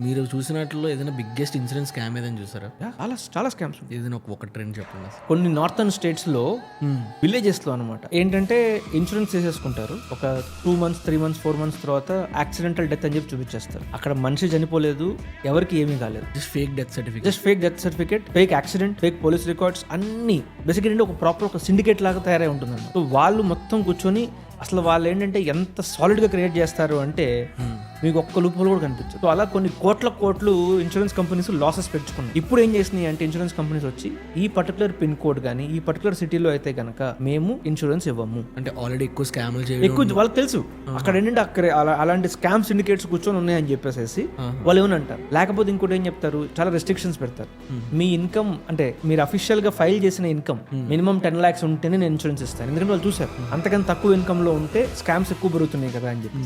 మీరు చూసినట్లో ఏదైనా biggest insurance scam ఏదైనా చూసారా? చాలా చాలా స్కామ్స్. ఏదైనా ఒక ట్రెండ్ చెప్పండి అసలు. కొన్ని నార్థన్ స్టేట్స్లో విలేజెస్లో అనమాట ఏంటంటే ఇన్సూరెన్స్ చేసేసుకుంటారు. ఒక 2 months 3 months 4 months తర్వాత యాక్సిడెంటల్ డెత్ అని చెప్పి చూపించేస్తారు. అక్కడ మనిషి చనిపోలేదు, ఎవరికి ఏమీ కాలేదు. Just fake death certificate. Just fake death certificate, fake accident, fake police records అన్నీ బేసిక్ ఏంటంటే ఒక ప్రాపర్ ఒక సిండికేట్ లాగా తయారై ఉంటుంది. సో వాళ్ళు మొత్తం కూర్చొని అసలు వాళ్ళు ఏంటంటే ఎంత సాలిడ్గా క్రియేట్ చేస్తారు అంటే మీకు ఒక్క లూప్ హోల్ కూడా కనిపించదు. సో అలా కొన్ని కోట్లు ఇన్సూరెన్స్ కంపెనీస్ లాసెస్ పెంచుకున్నాయి. ఇప్పుడు ఏం చేసినాయి అంటే ఇన్సూరెన్స్ కంపెనీస్ వచ్చి ఈ పర్టికులర్ పిన్ కోడ్ కానీ ఈ పర్టికులర్ సిటీలో అయితే కనుక మేము ఇన్సూరెన్స్ ఇవ్వము అంటే ఆల్రెడీ ఎక్కువ స్కామ్లు చేయడం, ఎక్కువ వాళ్ళకి తెలుసు. అక్కడ ఏంటంటే అక్కడ అలాంటి స్కామ్ సిండికేట్స్ కూర్చొని ఉన్నాయని చెప్పేసి వాళ్ళు ఏమనంటారు. లేకపోతే ఇంకోటి ఏం చెప్తారు, చాలా రెస్ట్రిక్షన్స్ పెడతారు. మీ ఇన్కమ్ అంటే మీరు అఫీషియల్ గా ఫైల్ చేసిన ఇన్కమ్ మినిమం 10 lakhs ఉంటేనే నేను ఇన్సూరెన్స్ ఇస్తాను. ఎందుకంటే వాళ్ళు చూసారు అంతకన్నా తక్కువ ఇన్కమ్ లో ఉంటే స్కామ్స్ ఎక్కువ పెరుగుతున్నాయి కదా అని చెప్పి.